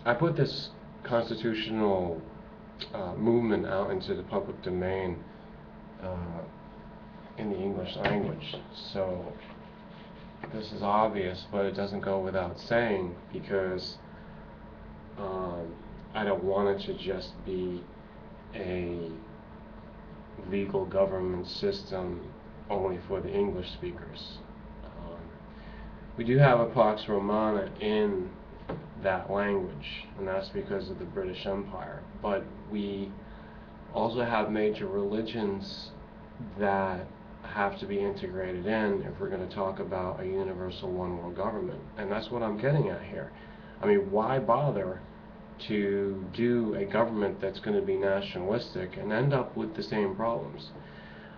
I put this constitutional movement out into the public domain in the English language. So this is obvious, but it doesn't go without saying, because I don't want it to just be a legal government system only for the English speakers. We do have a Pax Romana in that language, and that's because of the British Empire. But we also have major religions that have to be integrated in if we're going to talk about a universal one world government. And that's what I'm getting at here. I mean, why bother to do a government that's going to be nationalistic and end up with the same problems?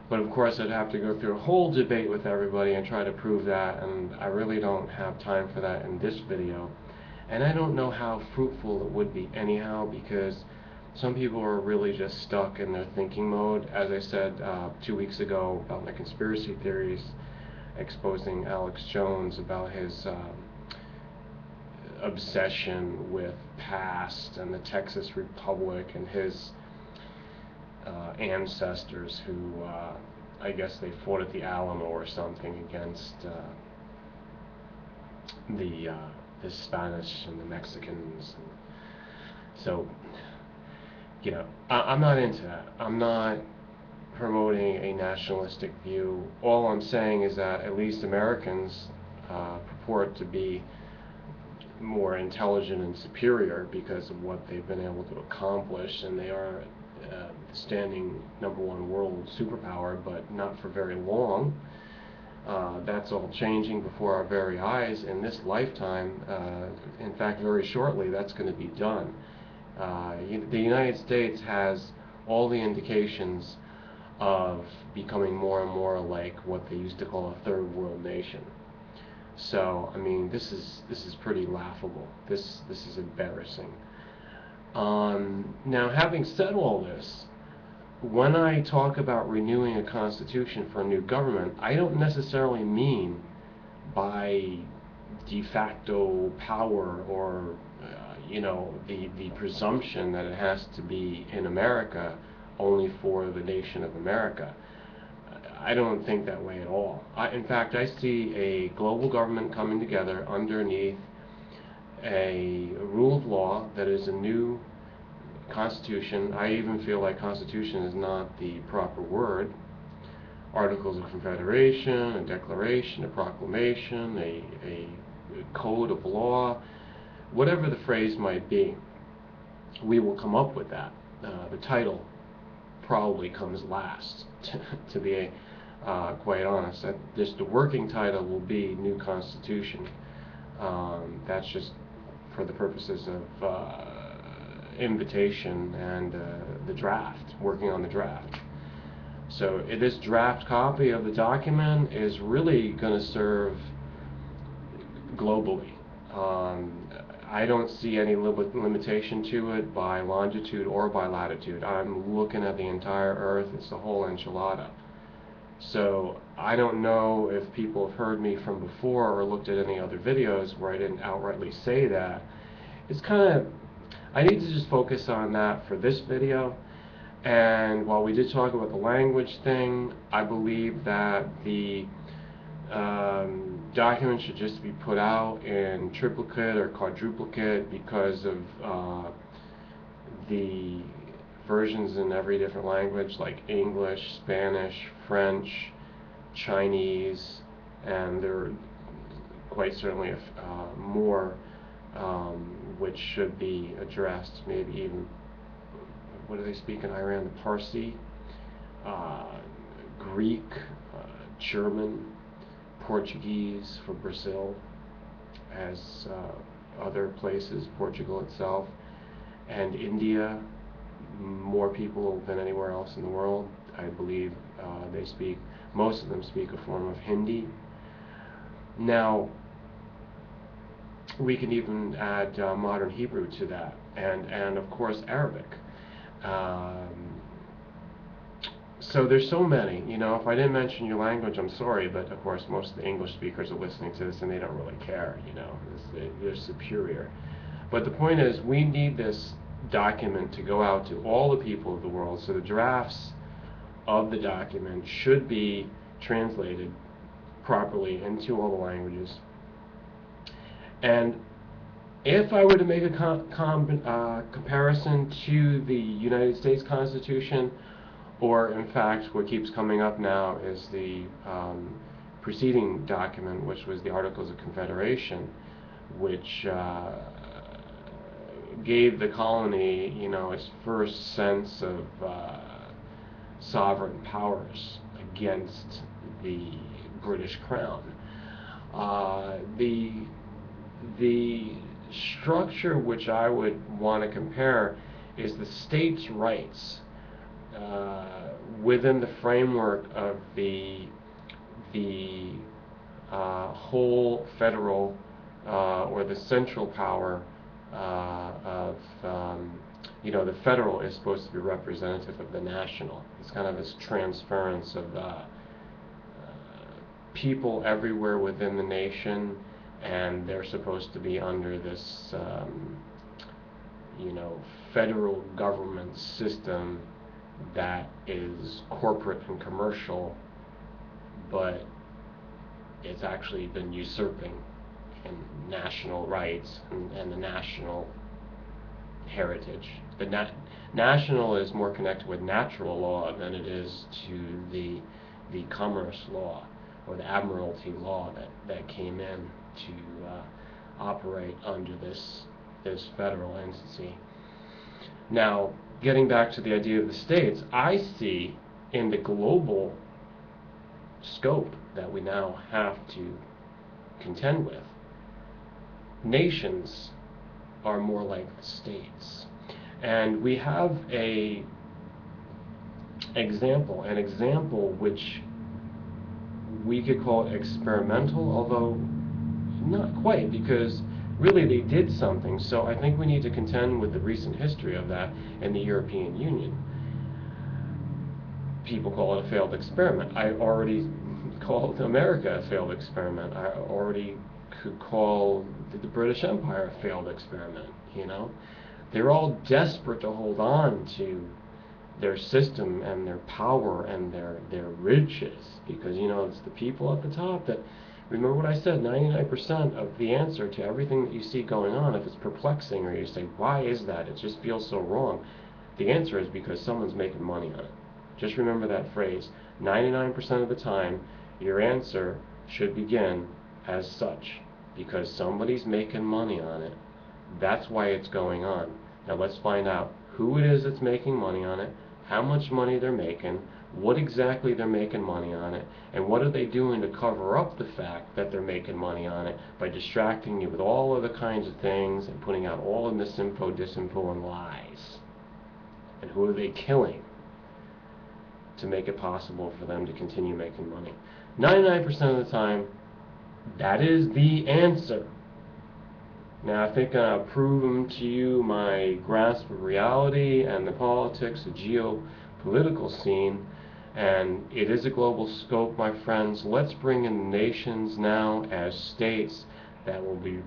But of course I'd have to go through a whole debate with everybody and try to prove that, and I really don't have time for that in this video. And I don't know how fruitful it would be anyhow, because some people are really just stuck in their thinking mode. As I said 2 weeks ago about my conspiracy theories, exposing Alex Jones about his obsession with past and the Texas Republic and his ancestors who I guess they fought at the Alamo or something against the Spanish and the Mexicans. So, you know, I'm not into that. I'm not promoting a nationalistic view. All I'm saying is that at least Americans purport to be more intelligent and superior because of what they've been able to accomplish, and they are standing #1 world superpower, but not for very long. That's all changing before our very eyes in this lifetime. In fact, very shortly that's going to be done. The United States has all the indications of becoming more and more like what they used to call a third world nation. So I mean, this is pretty laughable. This is embarrassing. Now, having said all this, when I talk about renewing a constitution for a new government, I don't necessarily mean by de facto power or you know, the presumption that it has to be in America only for the nation of America. I don't think that way at all. In fact, I see a global government coming together underneath a rule of law that is a new constitution. I even feel like constitution is not the proper word. Articles of Confederation, a declaration, a proclamation, a code of law, whatever the phrase might be, we will come up with that. The title probably comes last, to be quite honest. Just the working title will be New Constitution. That's just for the purposes of invitation and the draft, working on the draft. So this draft copy of the document is really going to serve globally. I don't see any limitation to it by longitude or by latitude. I'm looking at the entire Earth. It's the whole enchilada. So I don't know if people have heard me from before or looked at any other videos where I didn't outrightly say that. It's kind of, I need to just focus on that for this video. And while we did talk about the language thing, I believe that the document should just be put out in triplicate or quadruplicate because of the versions in every different language, like English, Spanish, French, Chinese, and there are quite certainly more which should be addressed. Maybe even, what do they speak in Iran? The Parsi, Greek, German, Portuguese for Brazil, as other places, Portugal itself, and India. More people than anywhere else in the world. I believe they speak, most of them speak a form of Hindi. Now, we can even add modern Hebrew to that, and of course Arabic. So there's so many, you know. If I didn't mention your language, I'm sorry, but of course most of the English speakers are listening to this and they don't really care, you know. They're superior. But the point is, we need this document to go out to all the people of the world, so the drafts of the document should be translated properly into all the languages. And if I were to make a comparison to the United States Constitution, or in fact what keeps coming up now is the preceding document, which was the Articles of Confederation, which gave the colony, its first sense of sovereign powers against the British Crown. The structure which I would want to compare is the states' rights within the framework of the whole federal or the central power of the federal is supposed to be representative of the national. It's kind of this transference of people everywhere within the nation, and they're supposed to be under this federal government system that is corporate and commercial, but it's actually been usurping in national rights and the national heritage. The national is more connected with natural law than it is to the commerce law or the admiralty law that came in to operate under this federal entity. Now, getting back to the idea of the states, I see in the global scope that we now have to contend with, nations are more like states. And we have an example which we could call it experimental, although not quite, because really they did something. So I think we need to contend with the recent history of that in the European Union. People call it a failed experiment. I already called America a failed experiment. I already could call the British Empire a failed experiment. They're all desperate to hold on to their system and their power and their riches, because it's the people at the top that, remember what I said, 99% of the answer to everything that you see going on, if it's perplexing or you say, why is that, it just feels so wrong, the answer is because someone's making money on it. Just remember that phrase. 99% of the time, your answer should begin as such, because somebody's making money on it. That's why it's going on. Now let's find out who it is that's making money on it, how much money they're making, what exactly they're making money on it, and what are they doing to cover up the fact that they're making money on it by distracting you with all other kinds of things and putting out all the misinfo, disinfo, and lies. And who are they killing to make it possible for them to continue making money? 99% of the time, that is the answer. Now, I think I've proven to you my grasp of reality and the politics, the geopolitical scene, and it is a global scope, my friends. Let's bring in nations now as states that will be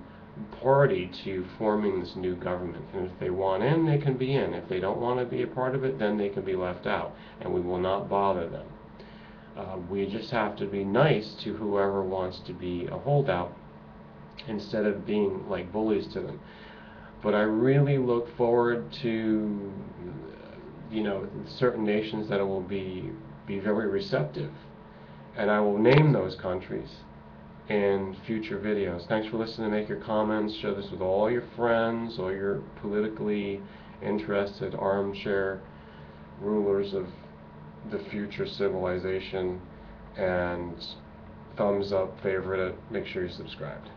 party to forming this new government. And if they want in, they can be in. If they don't want to be a part of it, then they can be left out, and we will not bother them. We just have to be nice to whoever wants to be a holdout, instead of being like bullies to them. But I really look forward to certain nations that will be very receptive, and I will name those countries in future videos. Thanks for listening. Make your comments, share this with all your friends, all your politically interested armchair rulers of the future civilization, and thumbs up, favorite it, make sure you're subscribed.